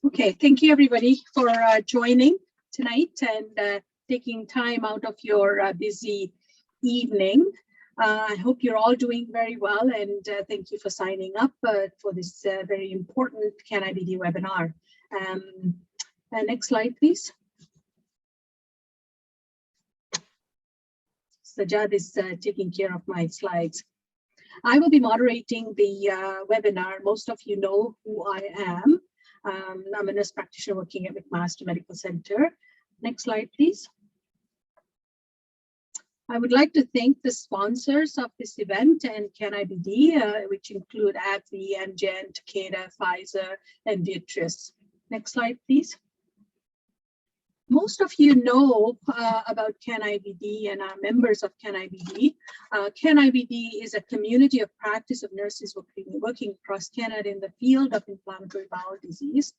Okay, thank you everybody for joining tonight and taking time out of your busy evening. I hope you're all doing very well, and thank you for signing up for this very important Can IBD webinar. Next slide, please. Sajad is taking care of my slides. I will be moderating the webinar. Most of you know who I am. I'm a nurse practitioner working at McMaster Medical Center. Next slide, please. I would like to thank the sponsors of this event and Can IBD, which include AbbVie, Amgen, Takeda, Pfizer, and Viatris. Next slide, please. Most of you know about Can IBD and are members of Can IBD. Can IBD is a community of practice of nurses working across Canada in the field of inflammatory bowel disease.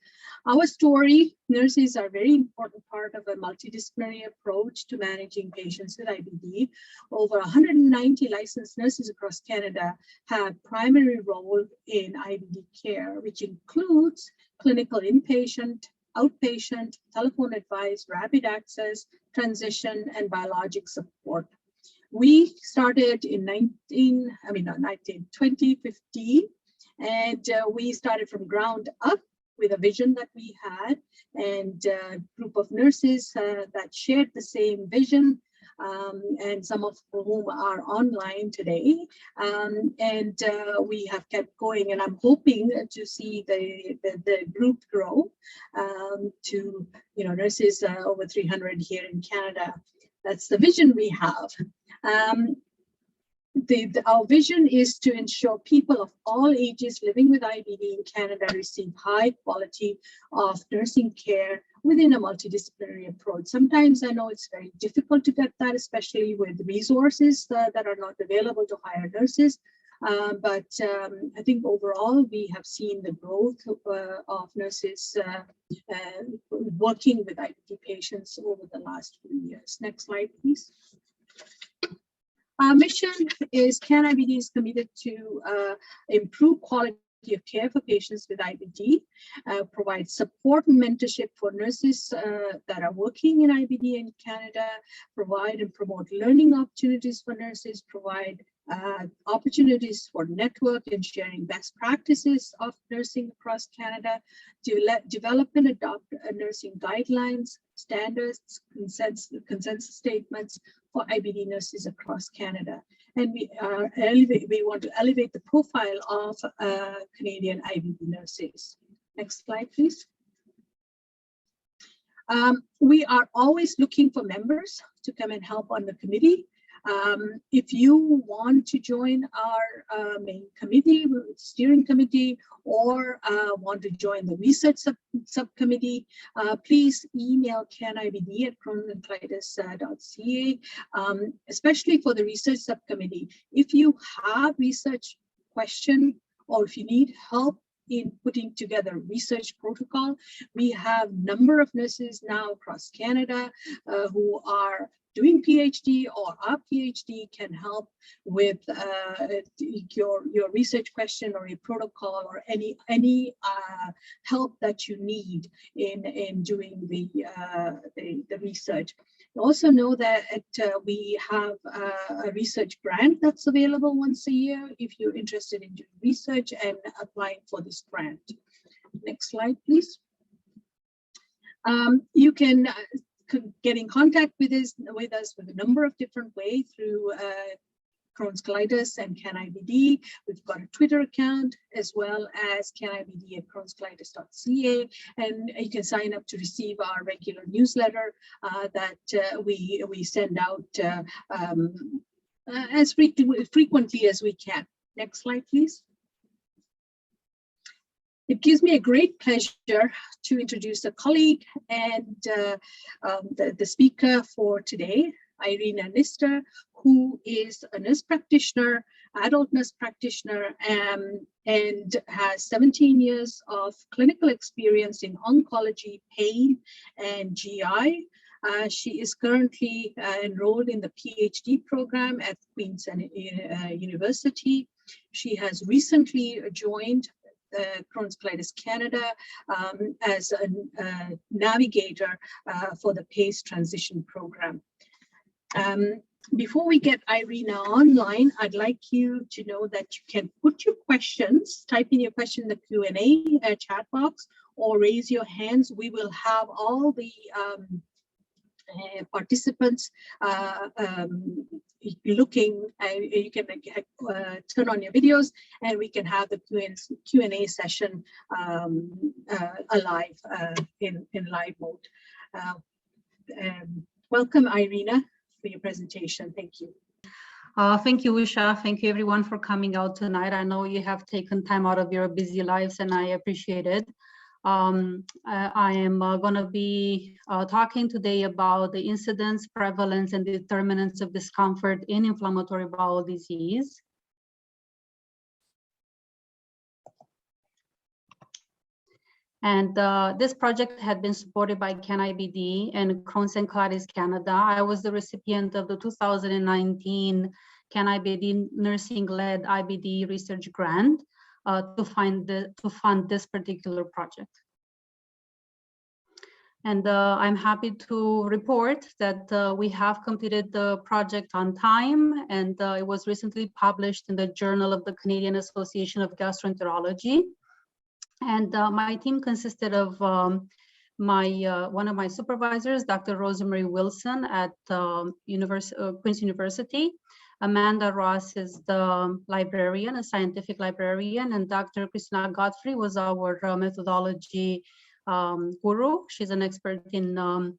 Our story, nurses are a very important part of a multidisciplinary approach to managing patients with IBD. Over 190 licensed nurses across Canada have primary role in IBD care, which includes clinical inpatient, outpatient, telephone advice, rapid access, transition, and biologic support. We started in 2015, and we started from ground up with a vision that we had, and a group of nurses that shared the same vision, and some of whom are online today. We have kept going, and I'm hoping to see the group grow to nurses over 300 here in Canada. That's the vision we have. Our vision is to ensure people of all ages living with IBD in Canada receive high quality of nursing care within a multidisciplinary approach. Sometimes I know it's very difficult to get that, especially with resources that are not available to hire nurses. But I think overall we have seen the growth of nurses working with IBD patients over the last few years. Next slide, please. Our mission is Can IBD is committed to improve quality of care for patients with IBD, provide support and mentorship for nurses that are working in IBD in Canada, provide and promote learning opportunities for nurses, provide opportunities for network and sharing best practices of nursing across Canada, develop and adopt nursing guidelines, standards, consensus statements for IBD nurses across Canada. And we want to elevate the profile of Canadian IBD nurses. Next slide, please. We are always looking for members to come and help on the committee. If you want to join our main committee, steering committee, or want to join the research subcommittee, please email canibd@crohnandcolitis.ca, especially for the research subcommittee. If you have research question or if you need help in putting together research protocol, we have a number of nurses now across Canada who are doing PhD or our PhD can help with your research question or your protocol or any help that you need in doing the research. Also know that we have a research grant that's available once a year if you're interested in doing research and applying for this grant. Next slide, please. You can get in contact with us with a number of different ways through Crohn's Colitis and Can IBD. We've got a Twitter account as well as canibd@crohnscolitis.ca, and you can sign up to receive our regular newsletter that we send out as frequently as we can. Next slide, please. It gives me a great pleasure to introduce a colleague and the speaker for today, Irina Nistor, who is a nurse practitioner, adult nurse practitioner, and has 17 years of clinical experience in oncology, pain, and GI. She is currently enrolled in the PhD program at Queen's University. She has recently joined Crohn's Colitis Canada as a navigator for the PACE transition program. Before we get Irina online, I'd like you to know that you can put your questions, type in your question in the Q&A chat box, or raise your hands. We will have all the participants looking. You can turn on your videos, and we can have the Q&A session alive in live mode. Welcome, Irina, for your presentation. Thank you. Thank you, Usha. Thank you, everyone, for coming out tonight. I know you have taken time out of your busy lives, and I appreciate it. I am going to be talking today about the incidence, prevalence, and determinants of discomfort in inflammatory bowel disease. And this project had been supported by CanIBD and Crohn's and Colitis Canada. I was the recipient of the 2019 CanIBD nursing-led IBD research grant to fund this particular project. And I'm happy to report that we have completed the project on time, and it was recently published in the Journal of the Canadian Association of Gastroenterology. And my team consisted of one of my supervisors, Dr. Rosemary Wilson at Queen's University. Amanda Ross is the librarian, a scientific librarian, and Dr. Christina Godfrey was our methodology guru. She's an expert in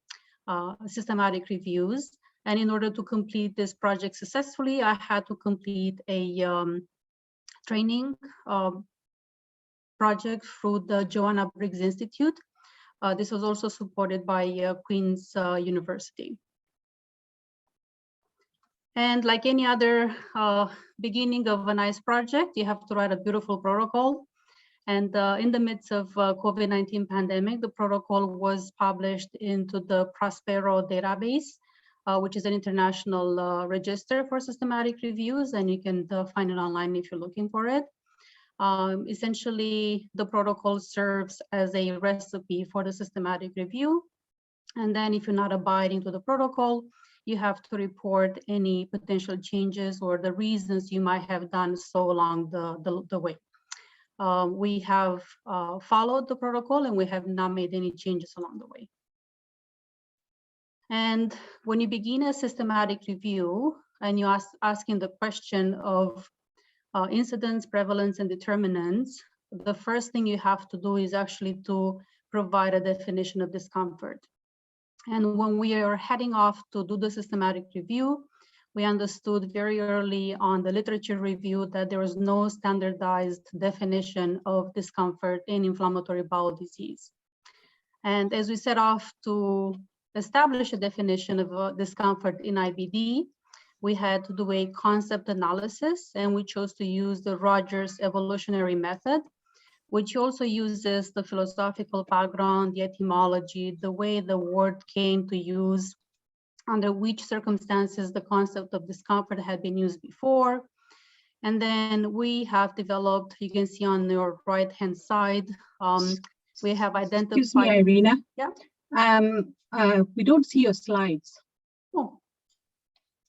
systematic reviews. And in order to complete this project successfully, I had to complete a training project through the Joanna Briggs Institute. This was also supported by Queen's University. And like any other beginning of a nice project, you have to write a beautiful protocol. And in the midst of COVID-19 pandemic, the protocol was published into the Prospero database, which is an international register for systematic reviews, and you can find it online if you're looking for it. Essentially, the protocol serves as a recipe for the systematic review. And then if you're not abiding to the protocol, you have to report any potential changes or the reasons you might have done so along the way. We have followed the protocol, and we have not made any changes along the way. And when you begin a systematic review and you asking the question of incidence, prevalence, and determinants, the first thing you have to do is actually to provide a definition of discomfort. And when we are heading off to do the systematic review, we understood very early on the literature review that there was no standardized definition of discomfort in inflammatory bowel disease. And as we set off to establish a definition of discomfort in IBD, we had to do a concept analysis, and we chose to use the Rogers evolutionary method, which also uses the philosophical background, the etymology, the way the word came to use, under which circumstances the concept of discomfort had been used before. And then we have developed, you can see on your right-hand side, we have identified— Excuse me, Irina. Yeah. We don't see your slides. Oh,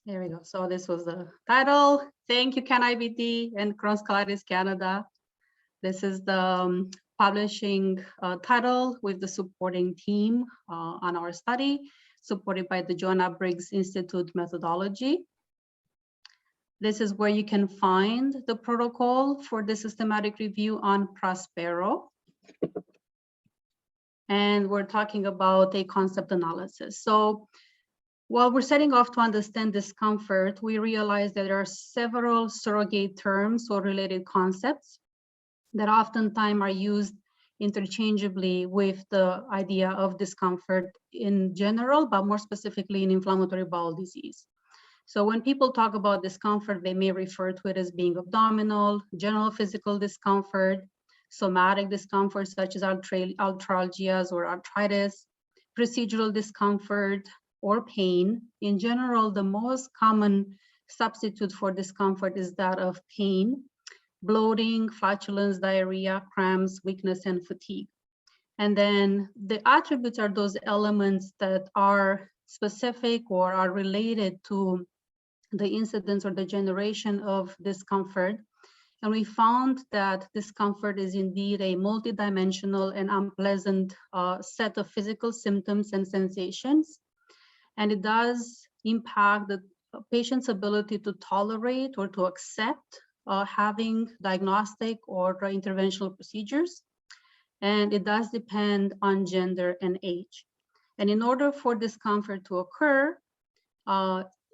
there we go. So this was the title. Thank you, CanIBD and Crohn's Colitis Canada. This is the publishing title with the supporting team on our study, supported by the Joanna Briggs Institute methodology. This is where you can find the protocol for the systematic review on Prospero. And we're talking about a concept analysis. So while we're setting off to understand discomfort, we realize that there are several surrogate terms or related concepts that oftentimes are used interchangeably with the idea of discomfort in general, but more specifically in inflammatory bowel disease. So when people talk about discomfort, they may refer to it as being abdominal, general physical discomfort, somatic discomfort such as arthralgias or arthritis, procedural discomfort, or pain. In general, the most common substitute for discomfort is that of pain. bloating, flatulence, diarrhea, cramps, weakness, and fatigue. And then the attributes are those elements that are specific or are related to the incidence or the generation of discomfort. And we found that discomfort is indeed a multidimensional and unpleasant set of physical symptoms and sensations. And it does impact the patient's ability to tolerate or to accept having diagnostic or interventional procedures. And it does depend on gender and age. And in order for discomfort to occur,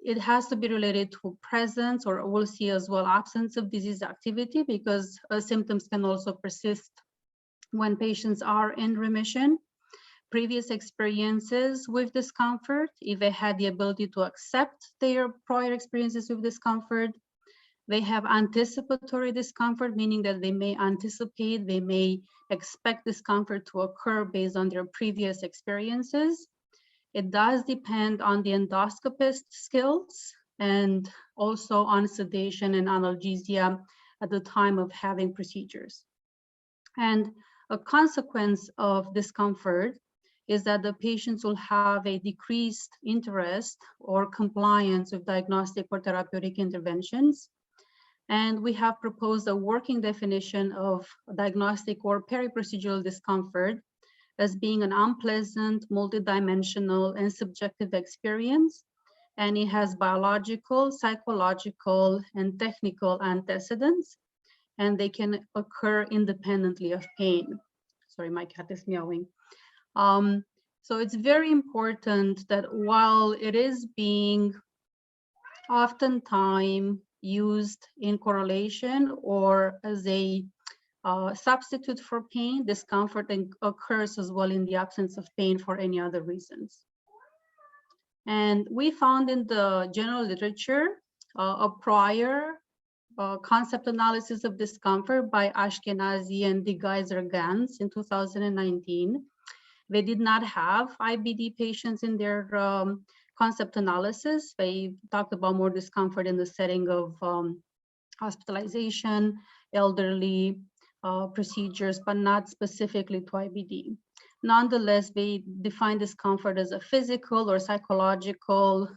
it has to be related to presence, or we'll see as well absence of disease activity, because symptoms can also persist when patients are in remission. Previous experiences with discomfort, if they had the ability to accept their prior experiences with discomfort. They have anticipatory discomfort, meaning that they may anticipate, they may expect discomfort to occur based on their previous experiences. It does depend on the endoscopist skills and also on sedation and analgesia at the time of having procedures. And a consequence of discomfort is that the patients will have a decreased interest or compliance with diagnostic or therapeutic interventions. And we have proposed a working definition of diagnostic or peri-procedural discomfort as being an unpleasant, multidimensional, and subjective experience. And it has biological, psychological, and technical antecedents, and they can occur independently of pain. Sorry, my cat is meowing. So it's very important that while it is being oftentimes used in correlation or as a substitute for pain, discomfort occurs as well in the absence of pain for any other reasons. And we found in the general literature a prior concept analysis of discomfort by Ashkenazi and De Geyser-Gans in 2019. They did not have IBD patients in their concept analysis. They talked about more discomfort in the setting of hospitalization, elderly procedures, but not specifically to IBD. Nonetheless, they define discomfort as a physical or psychological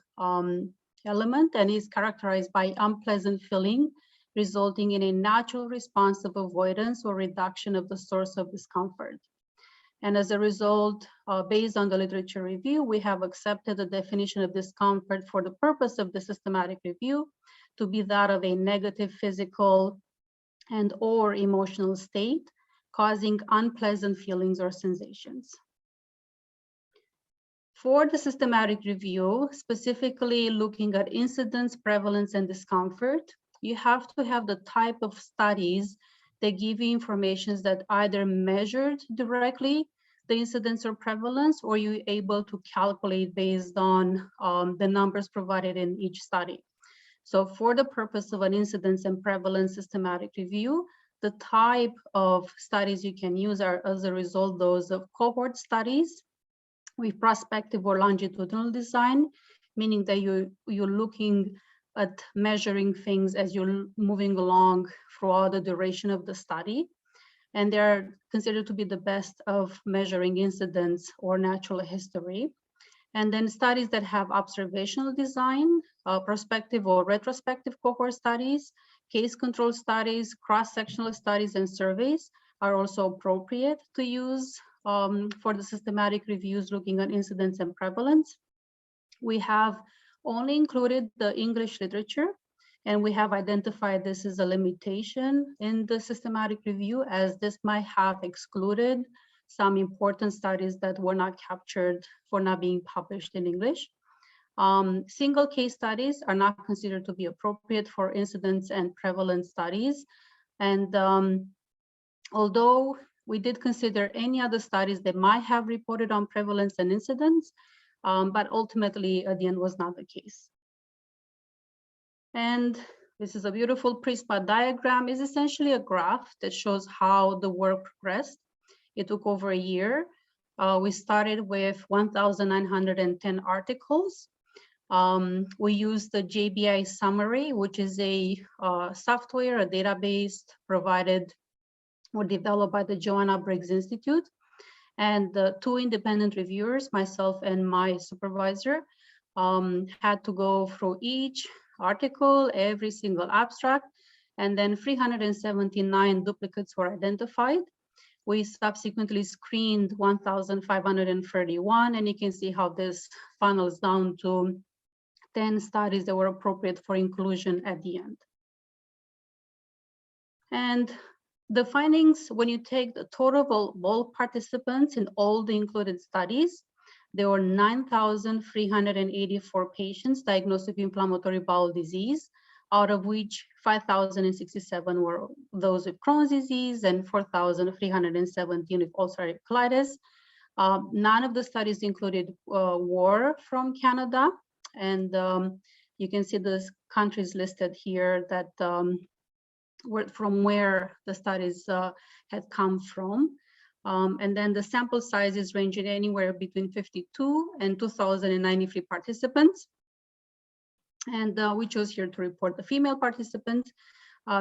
element, and is characterized by unpleasant feeling, resulting in a natural response of avoidance or reduction of the source of discomfort. And as a result, based on the literature review, we have accepted the definition of discomfort for the purpose of the systematic review to be that of a negative physical and or emotional state causing unpleasant feelings or sensations. For the systematic review, specifically looking at incidence, prevalence, and discomfort, you have to have the type of studies that give you information that either measured directly the incidence or prevalence, or you're able to calculate based on the numbers provided in each study. So for the purpose of an incidence and prevalence systematic review, the type of studies you can use are, as a result, those of cohort studies with prospective or longitudinal design, meaning that you're looking at measuring things as you're moving along throughout the duration of the study. And they're considered to be the best of measuring incidence or natural history. And then studies that have observational design, prospective or retrospective cohort studies, case control studies, cross-sectional studies, and surveys are also appropriate to use for the systematic reviews looking at incidence and prevalence. We have only included the English literature, and we have identified this as a limitation in the systematic review, as this might have excluded some important studies that were not captured for not being published in English. Single case studies are not considered to be appropriate for incidence and prevalence studies. And although we did consider any other studies that might have reported on prevalence and incidence, but ultimately at the end was not the case. And this is a beautiful Prisma diagram. It's essentially a graph that shows how the work progressed. It took over a year. We started with 1,910 articles. We use the JBI summary, which is a software, a database provided or developed by the Joanna Briggs Institute. And the two independent reviewers, myself and my supervisor, had to go through each article, every single abstract, and then 379 duplicates were identified. We subsequently screened 1,531, and you can see how this funnels down to 10 studies that were appropriate for inclusion at the end. And the findings, when you take the total of all participants in all the included studies, there were 9,384 patients diagnosed with inflammatory bowel disease, out of which 5,067 were those with Crohn's disease and 4,317 with ulcerative colitis. None of the studies included were from Canada, and you can see the countries listed here that from where the studies had come from. And then the sample sizes ranging anywhere between 52 and 2,093 participants. And we chose here to report the female participants.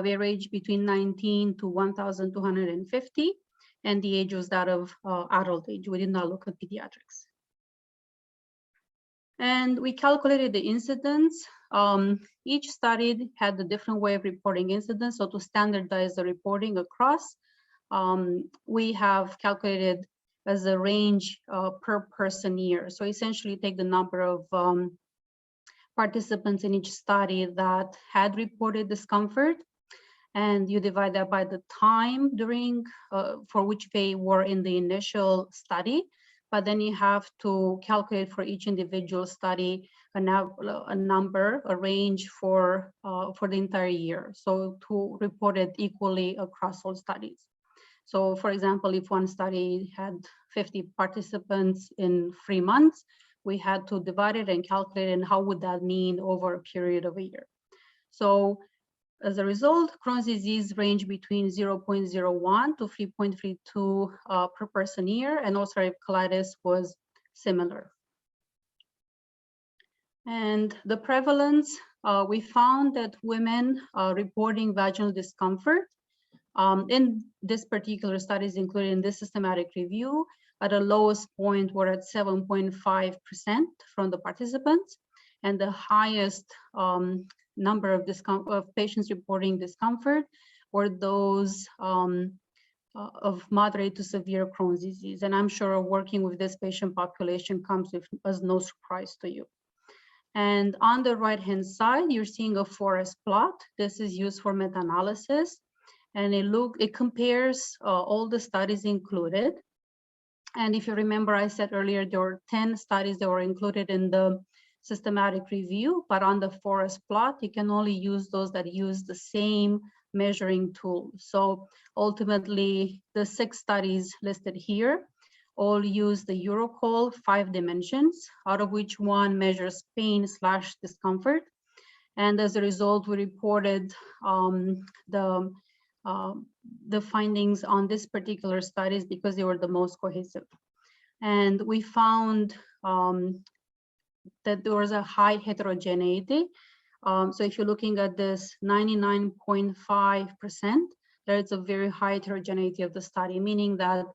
They range between 19 to 1,250, and the age was that of adult age. We did not look at pediatrics. And we calculated the incidence. Each study had a different way of reporting incidence, so to standardize the reporting across, we have calculated as a range per person year. So essentially take the number of participants in each study that had reported discomfort, and you divide that by the time during for which they were in the initial study, but then you have to calculate for each individual study a number, a range for the entire year, so to report it equally across all studies. So for example, if one study had 50 participants in 3 months, we had to divide it and calculate and how would that mean over a period of a year. So as a result, Crohn's disease range between 0.01 to 3.32 per person year, and ulcerative colitis was similar. And the prevalence, we found that women reporting vaginal discomfort in this particular studies included in this systematic review, at the lowest point were at 7.5% from the participants, and the highest number of patients reporting discomfort were those of moderate to severe Crohn's disease. And I'm sure working with this patient population comes as no surprise to you. And on the right-hand side, you're seeing a forest plot. This is used for meta-analysis, and it compares all the studies included. And if you remember, I said earlier, there were 10 studies that were included in the systematic review, but on the forest plot, you can only use those that use the same measuring tool. So ultimately, the 6 studies listed here all use the Eurocol 5 dimensions, out of which one measures pain/discomfort. And as a result, we reported the findings on this particular studies because they were the most cohesive. And we found that there was a high heterogeneity. So if you're looking at this 99.5%, there is a very high heterogeneity of the study, meaning that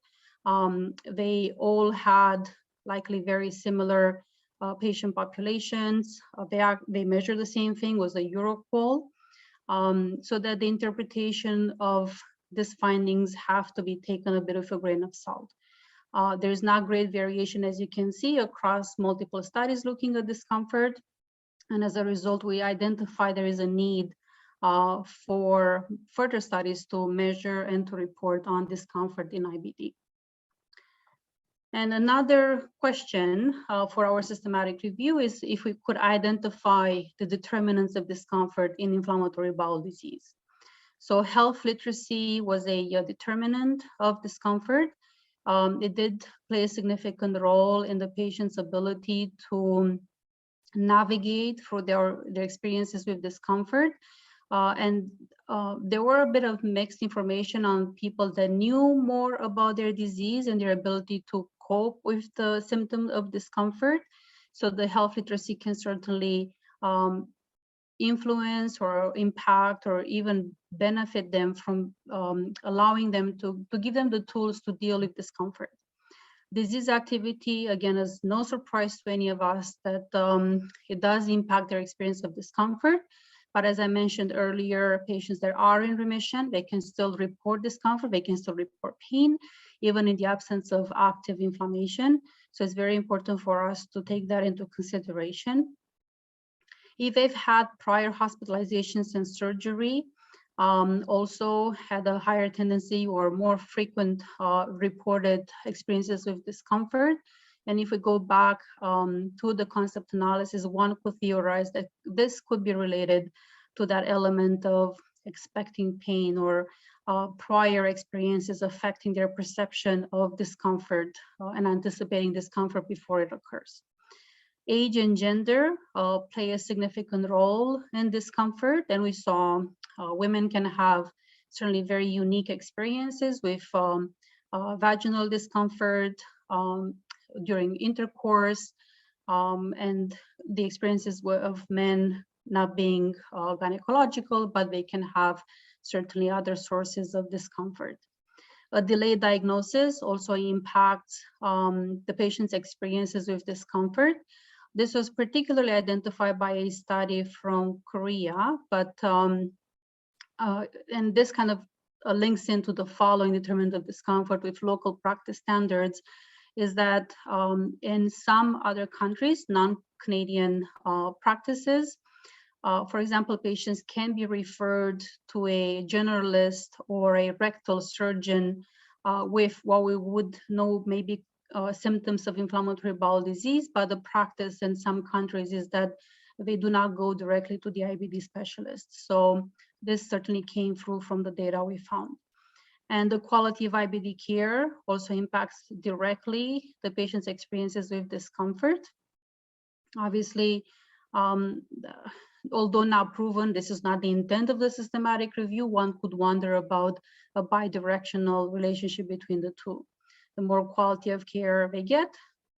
they all had likely very similar patient populations. They measure the same thing, was a Eurocol, so that the interpretation of these findings have to be taken a bit of a grain of salt. There's not great variation, as you can see, across multiple studies looking at discomfort. And as a result, we identify there is a need for further studies to measure and to report on discomfort in IBD. And another question for our systematic review is if we could identify the determinants of discomfort in inflammatory bowel disease. So health literacy was a determinant of discomfort. It did play a significant role in the patient's ability to navigate through their experiences with discomfort. And there were a bit of mixed information on people that knew more about their disease and their ability to cope with the symptom of discomfort. So the health literacy can certainly influence or impact or even benefit them from allowing them to give them the tools to deal with discomfort. Disease activity, again, is no surprise to any of us that it does impact their experience of discomfort. But as I mentioned earlier, patients that are in remission, they can still report discomfort, they can still report pain, even in the absence of active inflammation. So it's very important for us to take that into consideration. If they've had prior hospitalizations and surgery, also had a higher tendency or more frequent reported experiences with discomfort. And if we go back to the concept analysis, one could theorize that this could be related to that element of expecting pain or prior experiences affecting their perception of discomfort and anticipating discomfort before it occurs. Age and gender play a significant role in discomfort, and we saw women can have certainly very unique experiences with vaginal discomfort during intercourse, and the experiences of men not being gynecological, but they can have certainly other sources of discomfort. A delayed diagnosis also impacts the patient's experiences with discomfort. This was particularly identified by a study from Korea, but and this kind of links into the following determinant of discomfort with local practice standards, is that in some other countries, non-Canadian practices, for example, patients can be referred to a generalist or a rectal surgeon with what we would know maybe symptoms of inflammatory bowel disease, but the practice in some countries is that they do not go directly to the IBD specialist. So this certainly came through from the data we found. And the quality of IBD care also impacts directly the patient's experiences with discomfort. Obviously, although not proven, this is not the intent of the systematic review, one could wonder about a bidirectional relationship between the two. The more quality of care they get,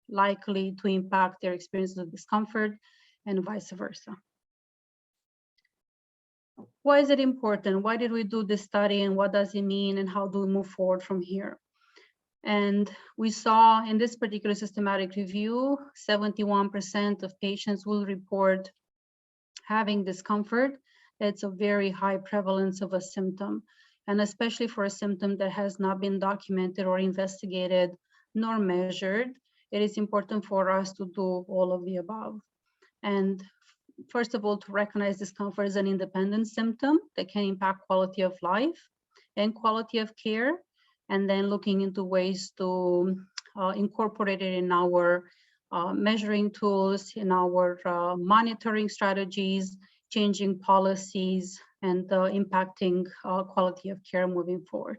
likely to impact their experience of discomfort, and vice versa. Why is it important? Why did we do this study, and what does it mean, and how do we move forward from here? And we saw in this particular systematic review, 71% of patients will report having discomfort. It's a very high prevalence of a symptom. And especially for a symptom that has not been documented or investigated nor measured, it is important for us to do all of the above. And first of all, to recognize discomfort as an independent symptom that can impact quality of life and quality of care, and then looking into ways to incorporate it in our measuring tools, in our monitoring strategies, changing policies, and impacting quality of care moving forward.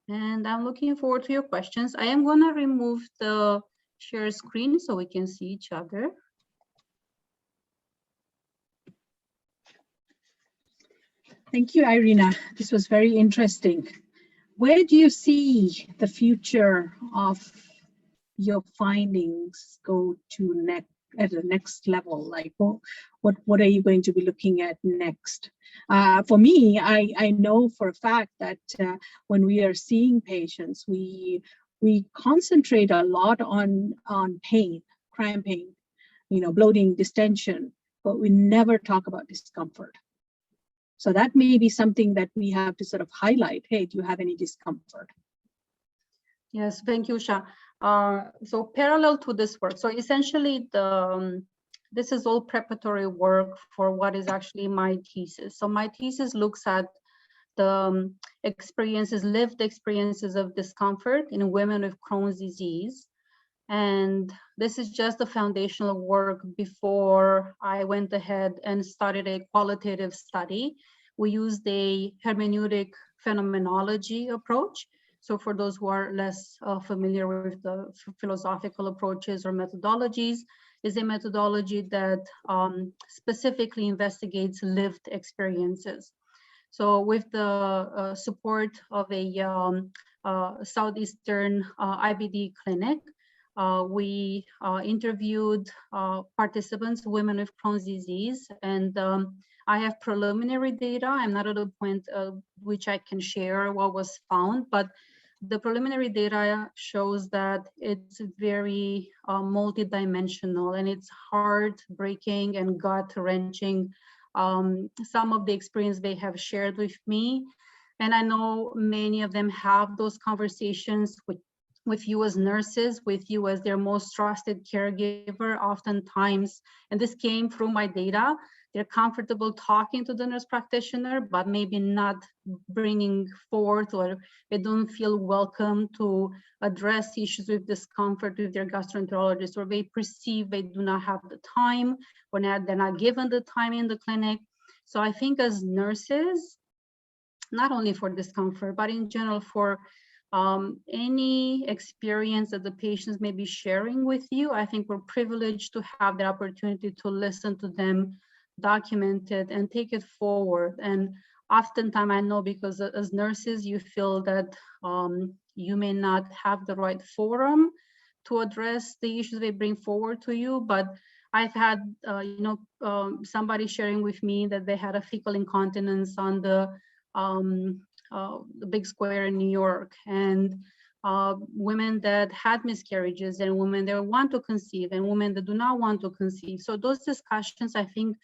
And I'm looking forward to your questions. I am going to remove the share screen so we can see each other. Thank you, Irina. This was very interesting. Where do you see the future of your findings go to at the next level? Like, what are you going to be looking at next? For me, I know for a fact that when we are seeing patients, we concentrate a lot on pain, cramping, bloating, distension, but we never talk about discomfort. So that may be something that we have to sort of highlight. Hey, do you have any discomfort? Yes, thank you, Usha. So parallel to this work, so essentially this is all preparatory work for what is actually my thesis. So my thesis looks at the lived experiences of discomfort in women with Crohn's disease. And this is just the foundational work before I went ahead and started a qualitative study. We used a hermeneutic phenomenology approach. So for those who are less familiar with the philosophical approaches or methodologies, is a methodology that specifically investigates lived experiences. So with the support of a Southeastern IBD clinic, we interviewed participants, women with Crohn's disease, and I have preliminary data. I'm not at a point which I can share what was found, but the preliminary data shows that it's very multidimensional, and it's heartbreaking and gut-wrenching, some of the experience they have shared with me. And I know many of them have those conversations with you as nurses, with you as their most trusted caregiver, oftentimes. And this came through my data. They're comfortable talking to the nurse practitioner, but maybe not bringing forth, or they don't feel welcome to address issues with discomfort with their gastroenterologist, or they perceive they do not have the time, or they're not given the time in the clinic. So I think as nurses, not only for discomfort, but in general for any experience that the patients may be sharing with you, I think we're privileged to have the opportunity to listen to them, document it, and take it forward. And oftentimes I know, because as nurses, you feel that you may not have the right forum to address the issues they bring forward to you, but I've had somebody sharing with me that they had a fecal incontinence on the big square in New York, and women that had miscarriages, and women that want to conceive, and women that do not want to conceive. So those discussions, I think,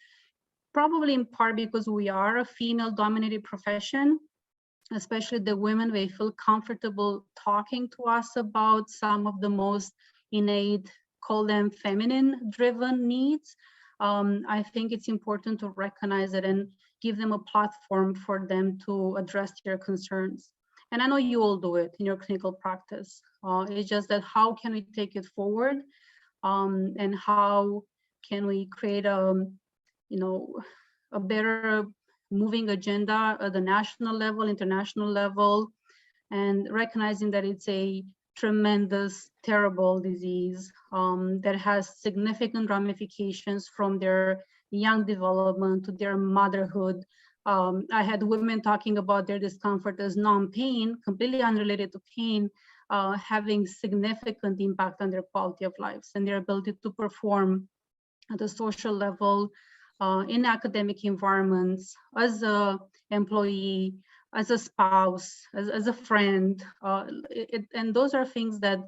probably in part because we are a female-dominated profession, especially the women, they feel comfortable talking to us about some of the most innate, call them feminine-driven needs. I think it's important to recognize it and give them a platform for them to address their concerns. And I know you all do it in your clinical practice. It's just that how can we take it forward, and how can we create a better moving agenda at the national level, international level, and recognizing that it's a tremendous, terrible disease that has significant ramifications from their young development to their motherhood. I had women talking about their discomfort as non-pain, completely unrelated to pain, having significant impact on their quality of lives and their ability to perform at a social level, in academic environments, as an employee, as a spouse, as a friend. And those are things that,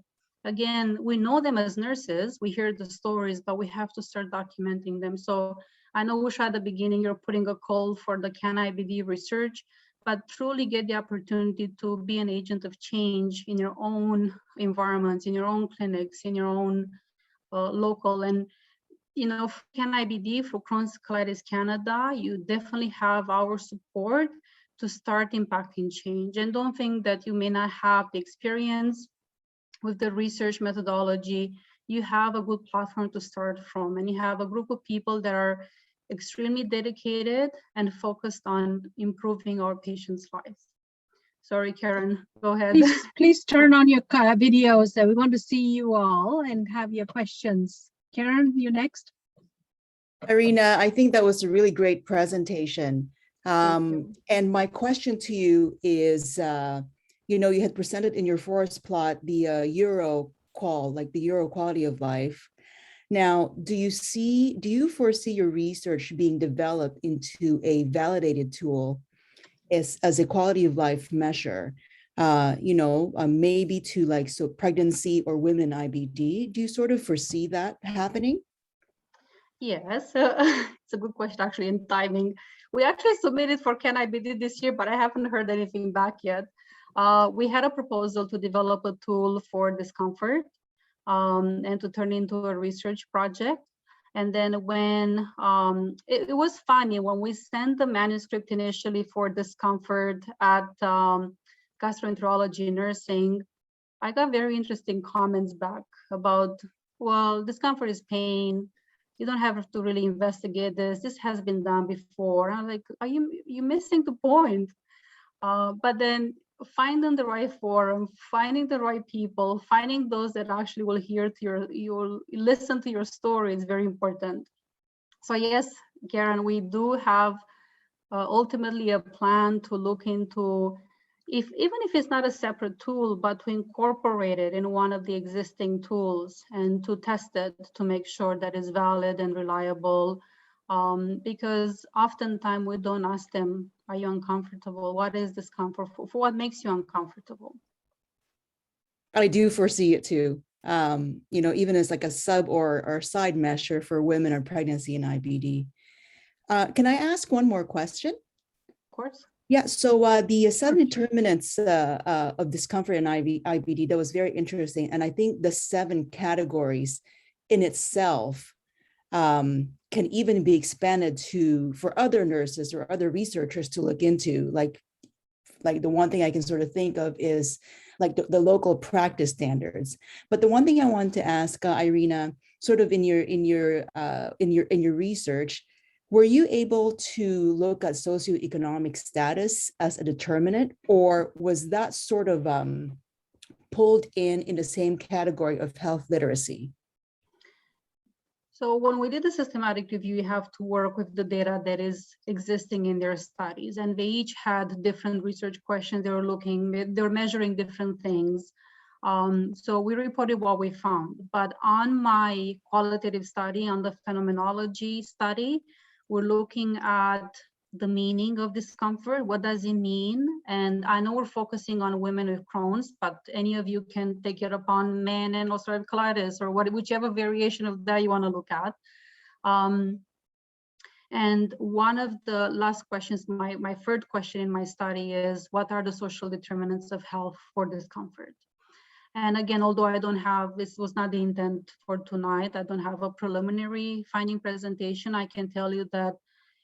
again, we know them as nurses, we hear the stories, but we have to start documenting them. So I know, Usha, at the beginning, you're putting a call for the CAN-IBD research, but truly get the opportunity to be an agent of change in your own environments, in your own clinics, in your own local. And for CAN-IBD, for Crohn's Colitis Canada, you definitely have our support to start impacting change. And don't think that you may not have the experience with the research methodology. You have a good platform to start from, and you have a group of people that are extremely dedicated and focused on improving our patients' lives. Sorry, Karen, go ahead. Please turn on your videos. We want to see you all and have your questions. Karen, you next. Irina, I think that was a really great presentation. And my question to you is, you had presented in your forest plot the Euro-QoL, like the Euro quality of life. Now, do you foresee your research being developed into a validated tool as a quality of life measure, maybe to pregnancy or women IBD? Do you sort of foresee that happening? Yes, it's a good question, actually, in timing. We actually submitted for CAN-IBD this year, but I haven't heard anything back yet. We had a proposal to develop a tool for discomfort and to turn into a research project. And then when, it was funny, when we sent the manuscript initially for discomfort at gastroenterology nursing, I got very interesting comments back about, well, discomfort is pain. You don't have to really investigate this. This has been done before. I'm like, are you missing the point? But then finding the right forum, finding the right people, finding those that actually will hear to you'll listen to your story is very important. So yes, Karen, we do have ultimately a plan to look into even if it's not a separate tool, but to incorporate it in one of the existing tools and to test it to make sure that it's valid and reliable. Because oftentimes we don't ask them, are you uncomfortable? What is discomfort for what makes you uncomfortable? I do foresee it too. Even as like a sub or side measure for women in pregnancy and IBD. Can I ask one more question? Of course. Yeah, so the 7 determinants of discomfort in IBD, that was very interesting. And I think the 7 categories in itself can even be expanded for other nurses or other researchers to look into. Like the one thing I can sort of think of is like the local practice standards. But the one thing I wanted to ask Irina, sort of in your research, were you able to look at socioeconomic status as a determinant, or was that sort of pulled in the same category of health literacy? So when we did the systematic review, you have to work with the data that is existing in their studies, and they each had different research questions. They were measuring different things. So we reported what we found, but on my qualitative study, on the phenomenology study, we're looking at the meaning of discomfort. What does it mean? And I know we're focusing on women with Crohn's, but any of you can take it upon men and ulcerative colitis or whichever variation of that you want to look at. And one of the last questions, my third question in my study is, what are the social determinants of health for discomfort? And again, although I don't have, this was not the intent for tonight, I don't have a preliminary finding presentation, I can tell you that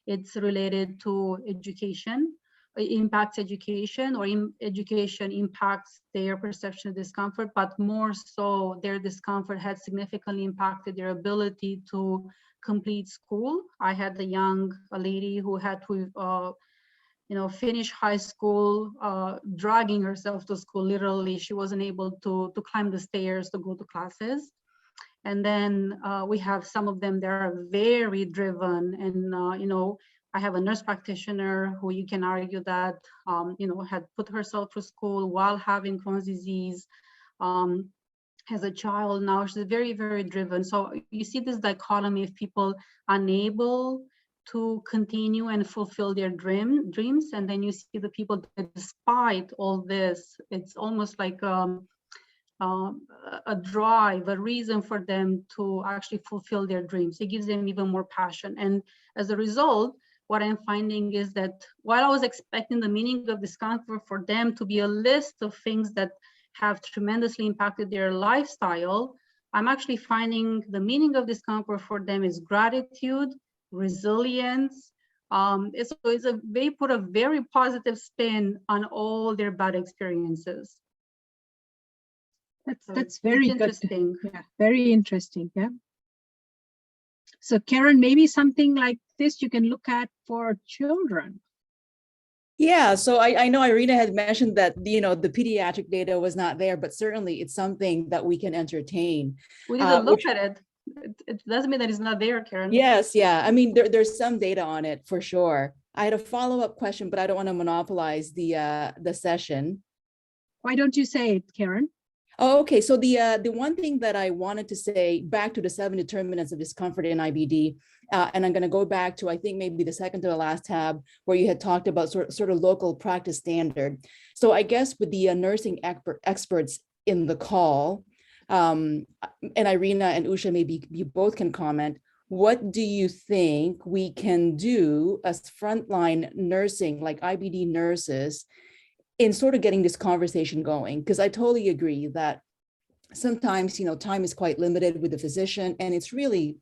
it's related to education, impacts education, or education impacts their perception of discomfort, but more so their discomfort had significantly impacted their ability to complete school. I had a lady who had to finish high school, dragging herself to school. Literally, she wasn't able to climb the stairs to go to classes. And then we have some of them that are very driven. And, I have a nurse practitioner who you can argue that, had put herself through school while having Crohn's disease, as a child. Now she's very, very driven. So you see this dichotomy of people unable to continue and fulfill their dreams. And then you see the people that, despite all this, it's almost like a drive, a reason for them to actually fulfill their dreams. It gives them even more passion. And as a result, what I'm finding is that while I was expecting the meaning of discomfort for them to be a list of things that have tremendously impacted their lifestyle, I'm actually finding the meaning of discomfort for them is gratitude, resilience. They put a very positive spin on all their bad experiences. That's very interesting. Yeah, very interesting. Yeah. So Karen, maybe something like this you can look at for children. Yeah, so I know Irina had mentioned that the pediatric data was not there, but certainly it's something that we can entertain. We didn't look at it. It doesn't mean that it's not there, Karen. Yes, yeah. I mean, there's some data on it for sure. I had a follow-up question, but I don't want to monopolize the session. Why don't you say it, Karen? Oh, okay. So the one thing that I wanted to say, back to the 7 determinants of discomfort in IBD, and I'm going to go back to, I think, maybe the second to the last tab where you had talked about sort of local practice standard. So I guess with the nursing experts in the call, and Irina and Usha, maybe you both can comment, what do you think we can do as frontline nursing, like IBD nurses, in sort of getting this conversation going? Because I totally agree that sometimes, time is quite limited with the physician, and it's really,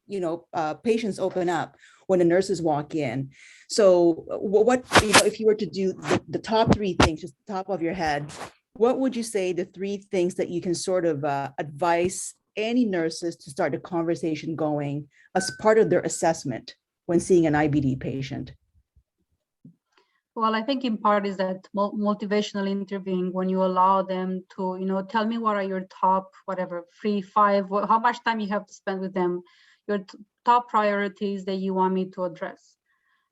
patients open up when the nurses walk in. So what, if you were to do the top 3 things, just the top of your head, what would you say the 3 things that you can sort of advise any nurses to start a conversation going as part of their assessment when seeing an IBD patient? Well, I think in part is that motivational interviewing, when you allow them to, tell me what are your top, 3, 5, how much time you have to spend with them, your top priorities that you want me to address.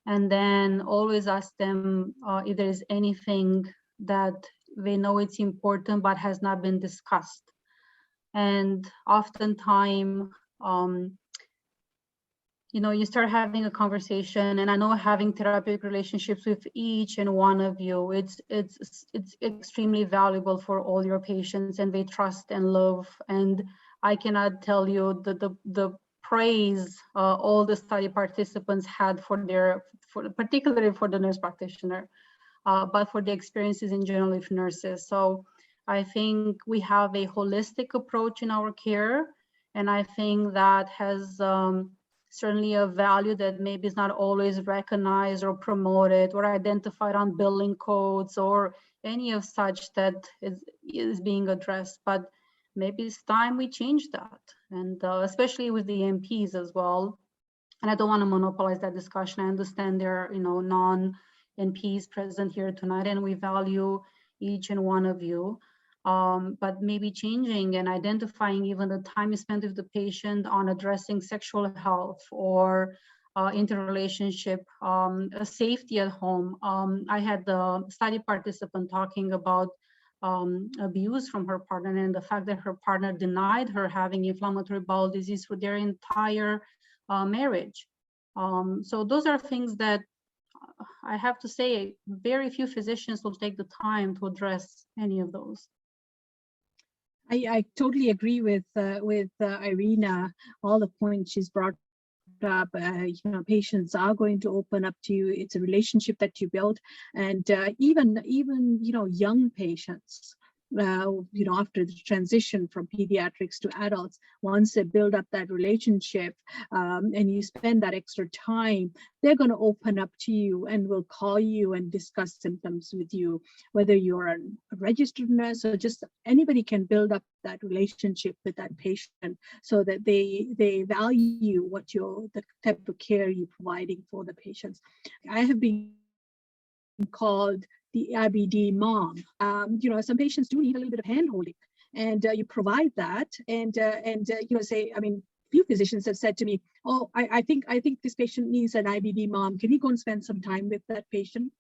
And then always ask them if there is anything that they know it's important but has not been discussed. And oftentimes, you start having a conversation, and I know having therapeutic relationships with each and one of you, it's extremely valuable for all your patients, and they trust and love. And I cannot tell you the praise all the study participants had particularly for the nurse practitioner, but for the experiences in general with nurses. So I think we have a holistic approach in our care, and I think that has certainly a value that maybe is not always recognized or promoted or identified on billing codes or any of such that is being addressed. But maybe it's time we change that, and especially with the MPs as well. And I don't want to monopolize that discussion. I understand there are non-NPs present here tonight, and we value each and one of you. But maybe changing and identifying even the time you spend with the patient on addressing sexual health or interrelationship, safety at home. I had the study participant talking about abuse from her partner, and the fact that her partner denied her having inflammatory bowel disease for their entire marriage. So those are things that I have to say very few physicians will take the time to address any of those. I totally agree with Irina, all the points she's brought up. Patients are going to open up to you. It's a relationship that you build, and even young patients, after the transition from pediatrics to adults, once they build up that relationship and you spend that extra time, they're going to open up to you and will call you and discuss symptoms with you, whether you're a registered nurse or just anybody can build up that relationship with that patient so that they value the type of care you're providing for the patients. I have been called the IBD mom. Some patients do need a little bit of hand-holding, and you provide that, and few physicians have said to me, "Oh, I think this patient needs an IBD mom. Can you go and spend some time with that patient?"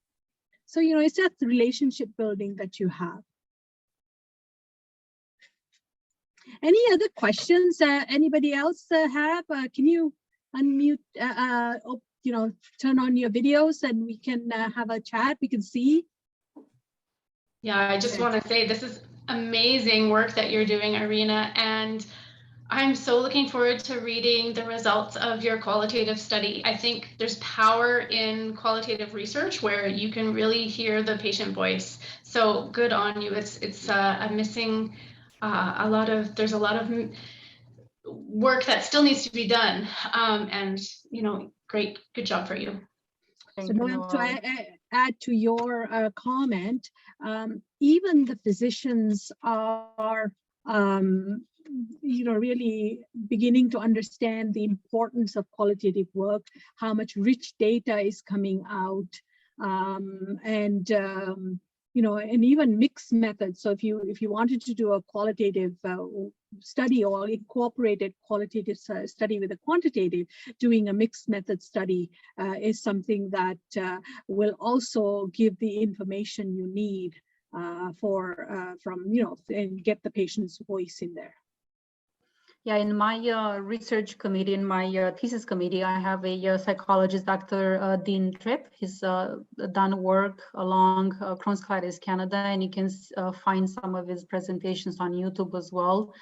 So it's that relationship building that you have. Any other questions? Anybody else have? Can you unmute? Turn on your videos and we can have a chat. We can see. Yeah, I just want to say this is amazing work that you're doing, Irina, and I'm so looking forward to reading the results of your qualitative study. I think there's power in qualitative research where you can really hear the patient voice. So good on you. It's missing there's a lot of work that still needs to be done, and good job for you. So Noel, to add to your comment, even the physicians are, really beginning to understand the importance of qualitative work, how much rich data is coming out, and even mixed methods. So if you wanted to do a qualitative study or incorporated qualitative study with a quantitative, doing a mixed method study is something that will also give the information you need and get the patient's voice in there. Yeah, in my research committee, in my thesis committee, I have a psychologist, Dr. Dean Tripp. He's done work along Crohn's Colitis Canada, and you can find some of his presentations on YouTube as well.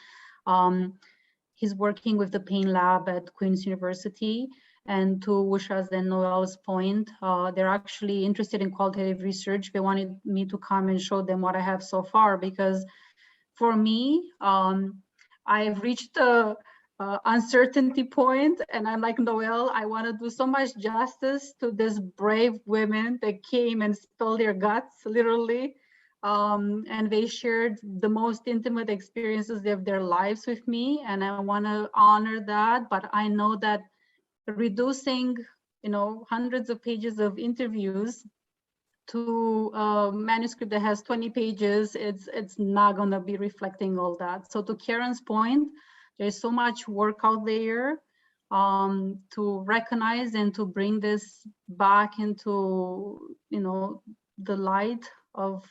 He's working with the pain lab at Queen's University. And to Usha's and Noel's point, they're actually interested in qualitative research. They wanted me to come and show them what I have so far, because for me, I've reached the uncertainty point, and I'm like, Noel, I want to do so much justice to these brave women that came and spilled their guts, literally, and they shared the most intimate experiences of their lives with me, and I want to honor that. But I know that reducing, hundreds of pages of interviews to a manuscript that has 20 pages, it's not going to be reflecting all that. So to Karen's point, there's so much work out there to recognize and to bring this back into, the light of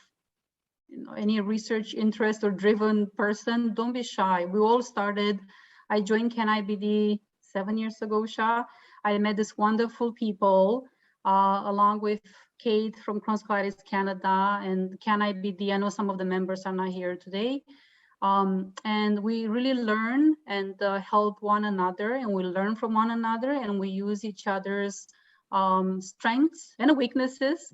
any research interest or driven person, don't be shy. We all started, I joined CanIBD 7 years ago, Usha. I met these wonderful people along with Kate from Crohn's Colitis Canada and CanIBD. I know some of the members are not here today. And we really learn and help one another, and we learn from one another, and we use each other's strengths and weaknesses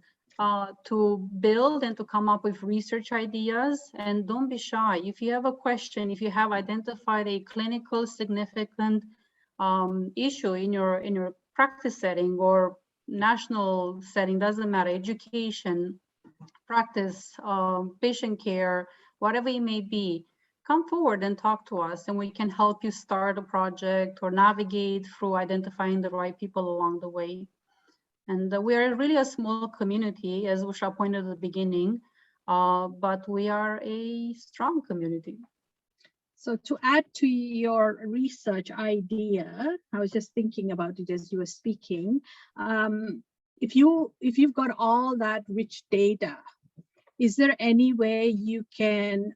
to build and to come up with research ideas. And don't be shy. If you have a question, if you have identified a clinical significant issue in your practice setting or national setting, doesn't matter, education, practice, patient care, whatever it may be, come forward and talk to us, and we can help you start a project or navigate through identifying the right people along the way. And we are really a small community, as Usha pointed at the beginning, but we are a strong community. So to add to your research idea, I was just thinking about it as you were speaking. If you've got all that rich data, is there any way you can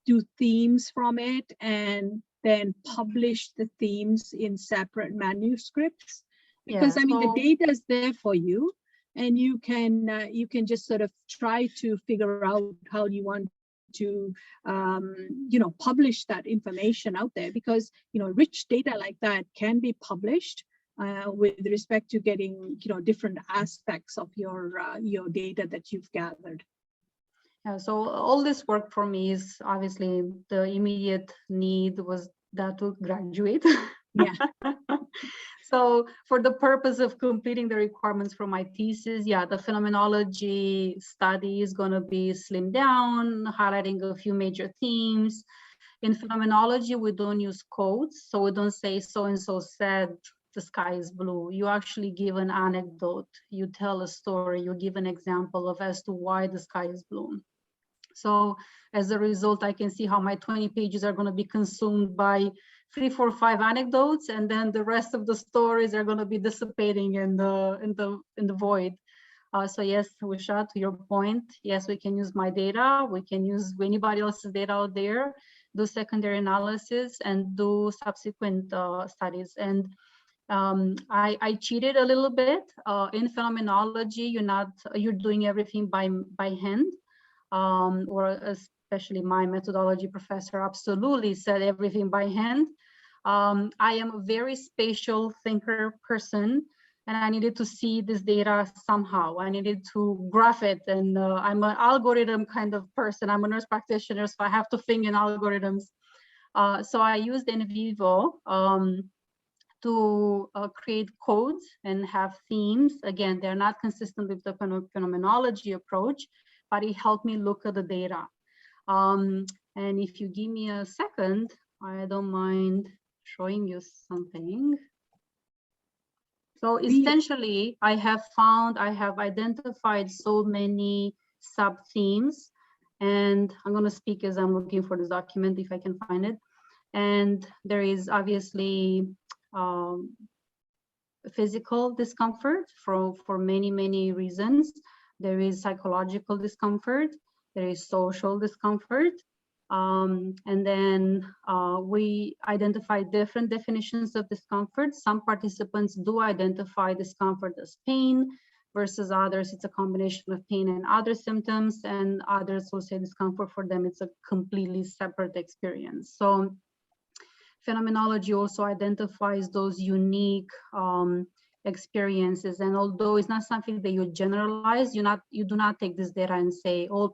do themes from it and then publish the themes in separate manuscripts? Because I mean, the data is there for you, and you can just sort of try to figure out how you want to publish that information out there, because rich data like that can be published with respect to getting different aspects of your data that you've gathered. Yeah, so all this work for me is obviously the immediate need was that to graduate. Yeah. So for the purpose of completing the requirements for my thesis, yeah, the phenomenology study is going to be slimmed down, highlighting a few major themes. In phenomenology, we don't use codes, so we don't say so-and-so said the sky is blue. You actually give an anecdote, you tell a story, you give an example of as to why the sky is blue. So as a result, I can see how my 20 pages are going to be consumed by 3, 4, 5 anecdotes, and then the rest of the stories are going to be dissipating in the void. So yes, Usha, to your point, yes, we can use my data, we can use anybody else's data out there, do secondary analysis, and do subsequent studies. And I cheated a little bit. In phenomenology, you're doing everything by hand, or especially my methodology professor absolutely said everything by hand. I am a very spatial thinker person, and I needed to see this data somehow. I needed to graph it, and I'm an algorithm kind of person. I'm a nurse practitioner, so I have to think in algorithms. So I used NVivo to create codes and have themes. Again, they're not consistent with the phenomenology approach, but it helped me look at the data. And if you give me a second, I don't mind showing you something. So essentially, I have identified so many sub-themes, and I'm going to speak as I'm looking for this document if I can find it. And there is obviously physical discomfort for many, many reasons. There is psychological discomfort, there is social discomfort, and then we identify different definitions of discomfort. Some participants do identify discomfort as pain, versus others it's a combination of pain and other symptoms, and others will say discomfort for them it's a completely separate experience. So phenomenology also identifies those unique experiences, and although it's not something that you generalize, you do not take this data and say all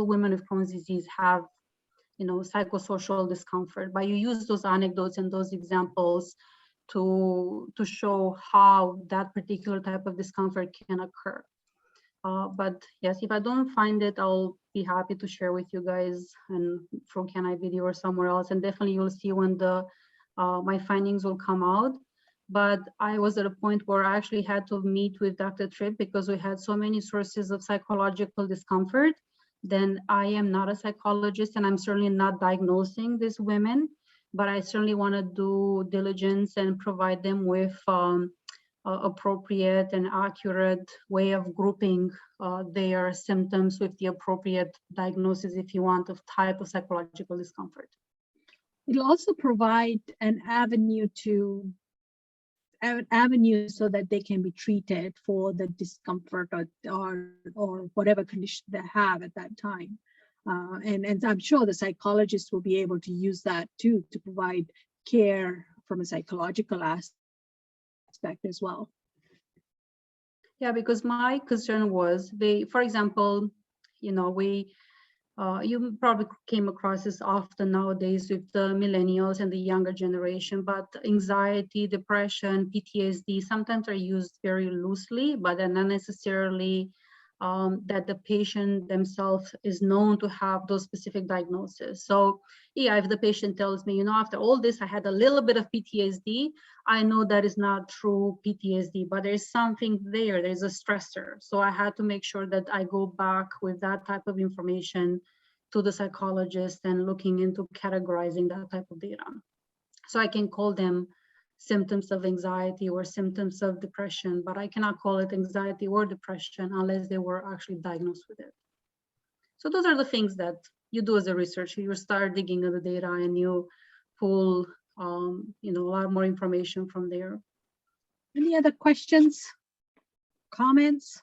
women with Crohn's disease have psychosocial discomfort, but you use those anecdotes and those examples to show how that particular type of discomfort can occur. But yes, if I don't find it, I'll be happy to share with you guys and from CanIBD or somewhere else, and definitely you'll see when my findings will come out. But I was at a point where I actually had to meet with Dr. Tripp because we had so many sources of psychological discomfort. Then I am not a psychologist, and I'm certainly not diagnosing these women, but I certainly want to do diligence and provide them with appropriate and accurate way of grouping their symptoms with the appropriate diagnosis, if you want, of type of psychological discomfort. It'll also provide an avenue so that they can be treated for the discomfort or whatever condition they have at that time. And I'm sure the psychologists will be able to use that too to provide care from a psychological aspect as well. Yeah, because my concern was for example, you know, you probably came across this often nowadays with the millennials and the younger generation, but anxiety, depression, PTSD sometimes are used very loosely, but they're not necessarily that the patient themselves is known to have those specific diagnoses. So yeah, if the patient tells me, you know, after all this, I had a little bit of PTSD, I know that is not true PTSD, but there's something there, there's a stressor. So I had to make sure that I go back with that type of information to the psychologist and looking into categorizing that type of data. So I can call them symptoms of anxiety or symptoms of depression, but I cannot call it anxiety or depression unless they were actually diagnosed with it. So those are the things that you do as a researcher. You start digging into the data and you pull you know, a lot more information from there. Any other questions, comments?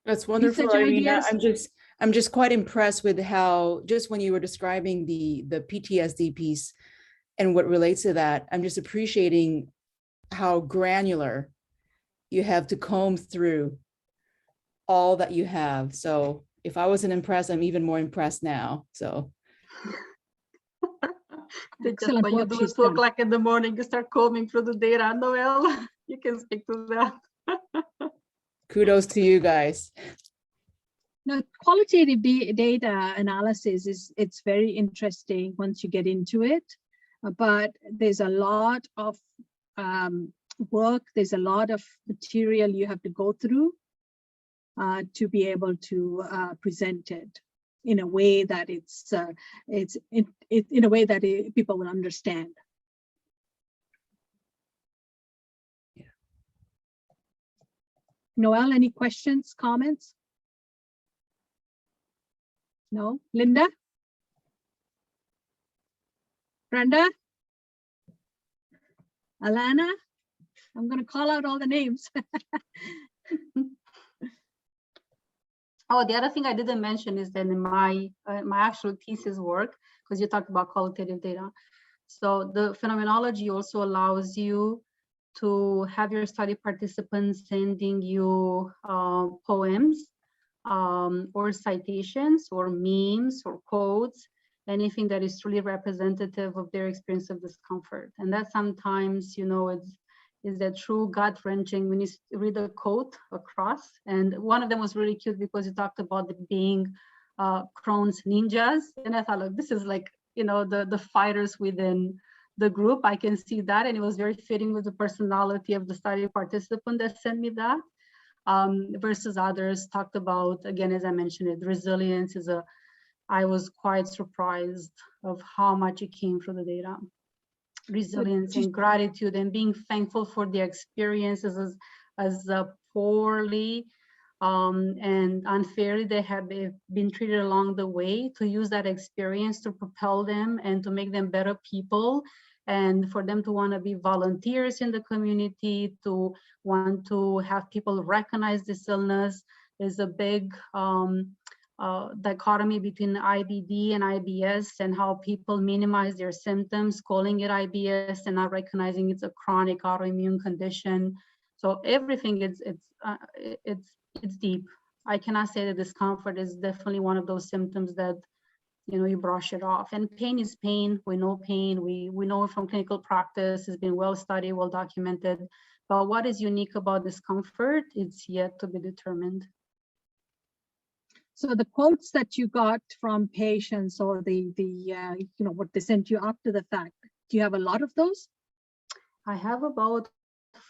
That's wonderful, Research Irina. ideas? I'm just quite impressed with how, just when you were describing the PTSD piece and what relates to that, I'm just appreciating how granular you have to comb through all that you have. So if I wasn't impressed, I'm even more impressed now. So Just when you do it 2 o'clock in the morning, you start combing through the data. Noel, you can speak to that. kudos to you guys. No, qualitative data analysis it's very interesting once you get into it, but there's a lot of work, there's a lot of material you have to go through to be able to present it in a way that in a way that people will understand. Yeah. Noel, any questions, comments? No. Linda? Brenda? Alana? I'm going to call out all the names. Oh, the other thing I didn't mention is that in my actual thesis work, because you talked about qualitative data. So the phenomenology also allows you to have your study participants sending you poems or citations or memes or quotes, anything that is truly representative of their experience of discomfort. And that sometimes, you know, is that true gut-wrenching when you read a quote across. And one of them was really cute because you talked about it being Crohn's ninjas. And I thought, look, this is like, you know, the fighters within the group. I can see that. And it was very fitting with the personality of the study participant that sent me that. Versus others talked about, again, as I mentioned it, resilience is I was quite surprised of how much it came through the data. Resilience and gratitude and being thankful for the experiences as poorly and unfairly they have been treated along the way, to use that experience to propel them and to make them better people, and for them to want to be volunteers in the community, to want to have people recognize this illness. Is a big dichotomy between IBD and IBS, and how people minimize their symptoms, calling it IBS and not recognizing it's a chronic autoimmune condition. So everything it's deep. I cannot say that discomfort is definitely one of those symptoms that, you know, you brush it off. And pain is pain. We know pain. We know from clinical practice. It's been well studied, well documented. But what is unique about discomfort? It's yet to be determined. So the quotes that you got from patients, or the you know, what they sent you after the fact, do you have a lot of those? I have about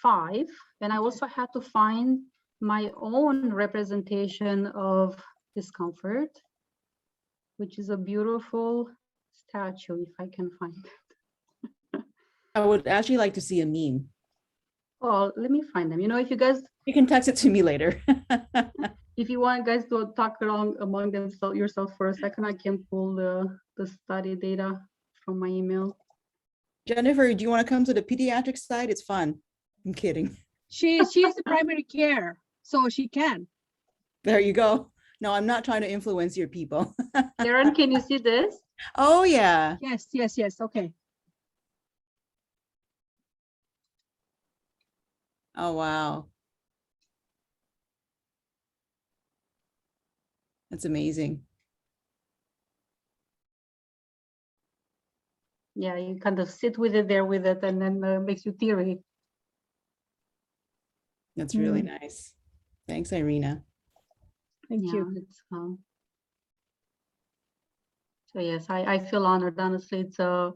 5, and I also had to find my own representation of discomfort, which is a beautiful statue, if I can find it. I would actually like to see a meme. Oh, let me find them. You know, if you guys, You can text it to me later. if you want guys to talk around among themselves yourself for a second, I can pull the study data from my email. Jennifer, do you want to come to the pediatric side? It's fun. I'm kidding. She's the primary care, so she can. There you go. No, I'm not trying to influence your people. Karen, can you see this? Oh, yeah. Yes, yes, yes. Okay. Oh, wow. That's amazing. Yeah, you kind of sit with it there with it, and then makes you teary. That's really nice. Thanks, Irina. Thank Yeah, you. it's so yes, I feel honored. Honestly, it's you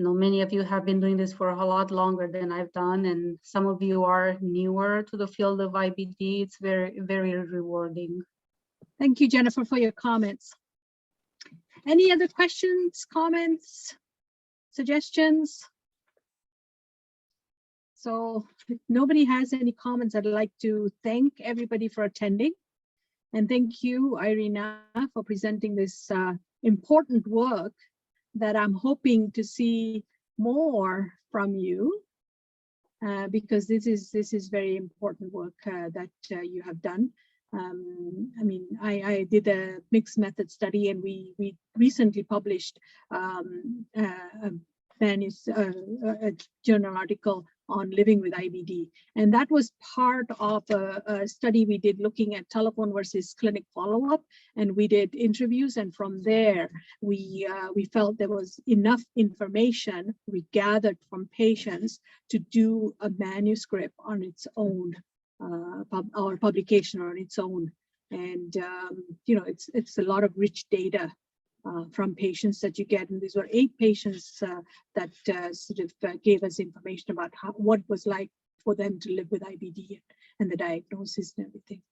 know, many of you have been doing this for a lot longer than I've done, and some of you are newer to the field of IBD. It's very, very rewarding. Thank you, Jennifer, for your comments. Any other questions, comments, suggestions? So if nobody has any comments, I'd like to thank everybody for attending. And thank you, Irina, for presenting this important work that I'm hoping to see more from you, because this is very important work that you have done. I mean, I did a mixed method study, and we recently published a journal article on living with IBD. And that was part of a study we did looking at telephone versus clinic follow-up. And we did interviews. And from there, we felt there was enough information we gathered from patients to do a manuscript on its own, or publication on its own. And, you know, it's a lot of rich data from patients that you get. And these were 8 patients that sort of gave us information about what it was like for them to live with IBD and the diagnosis and everything.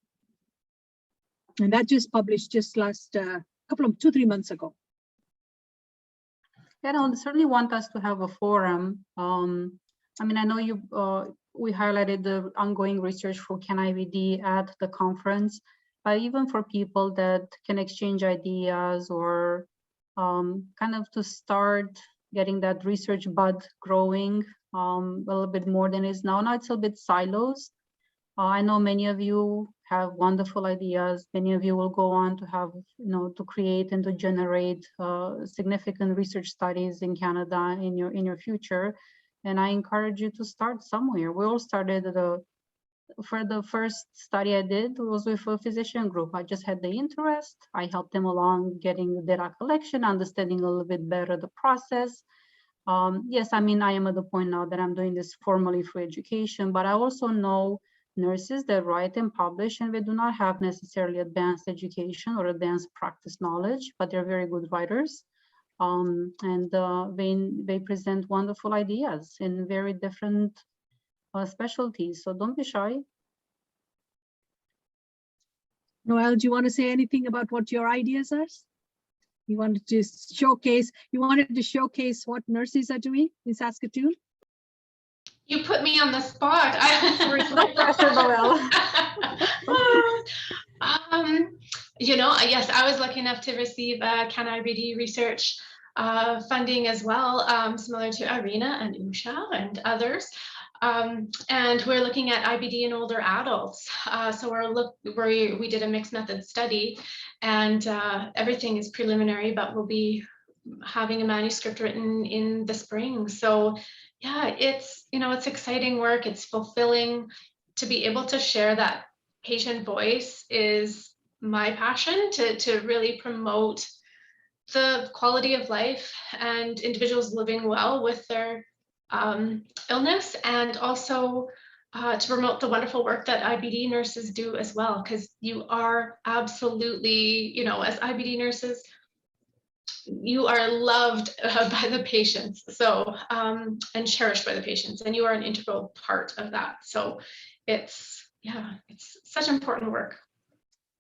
And that just published just last 2-3 months ago. Yeah, no, they certainly want us to have a forum. I mean, I know you, we highlighted the ongoing research for Can IBD at the conference. Even for people that can exchange ideas or kind of to start getting that research bud growing a little bit more than it is now. Now it's a bit silos. I know many of you have wonderful ideas. Many of you will go on to have, you know, to create and to generate significant research studies in Canada in your future. And I encourage you to start somewhere. We all started for the first study I did was with a physician group. I just had the interest. I helped them along getting the data collection, understanding a little bit better the process. Yes, I mean, I am at the point now that I'm doing this formally for education, but I also know nurses that write and publish, and they do not have necessarily advanced education or advanced practice knowledge, but they're very good writers. And they present wonderful ideas in very different specialties, so don't be shy. Noel, do you want to say anything about what your ideas are? You wanted to showcase what nurses are doing in Saskatoon? You put me on the spot. No pressure, Noel. You know, yes, I was lucky enough to receive Can IBD research funding as well, similar to Irina and Usha and others. And we're looking at IBD in older adults. So we did a mixed method study, and everything is preliminary, but we'll be having a manuscript written in the spring. So yeah, it's, you know, it's exciting work. It's fulfilling to be able to share that patient voice is my passion, to really promote the quality of life and individuals living well with their illness, and also to promote the wonderful work that IBD nurses do as well, because you are absolutely, you know, as IBD nurses, you are loved by the patients, so and cherished by the patients, and you are an integral part of that. So it's, yeah, it's such important work.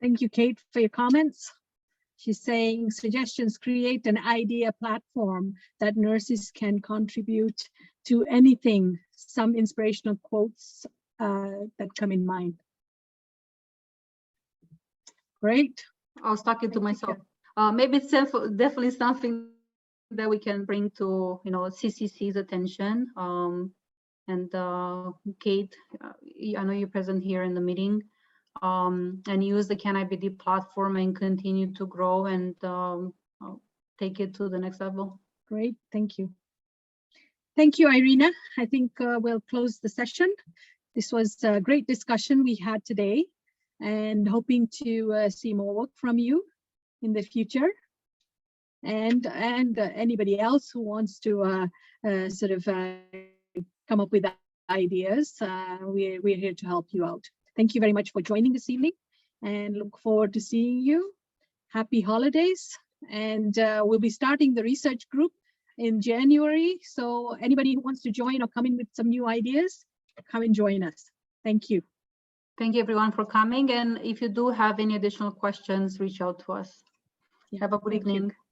Thank you, Kate, for your comments. She's saying suggestions create an idea platform that nurses can contribute to anything. Some inspirational quotes that come in mind. Great. I was talking to myself. Maybe it's definitely something that we can bring to CCC's attention. And Kate, I know you're present here in the meeting, and use the CanIBD platform and continue to grow and take it to the next level. Great, thank you. Thank you, Irina. I think we'll close the session. This was a great discussion we had today, and hoping to see more work from you in the future. And anybody else who wants to sort of come up with ideas, we're here to help you out. Thank you very much for joining this evening, and look forward to seeing you. Happy holidays, and we'll be starting the research group in January. So anybody who wants to join or come in with some new ideas, come and join us. Thank you. Thank you everyone for coming. And if you do have any additional questions, reach out to us. Yeah, have a good evening. You.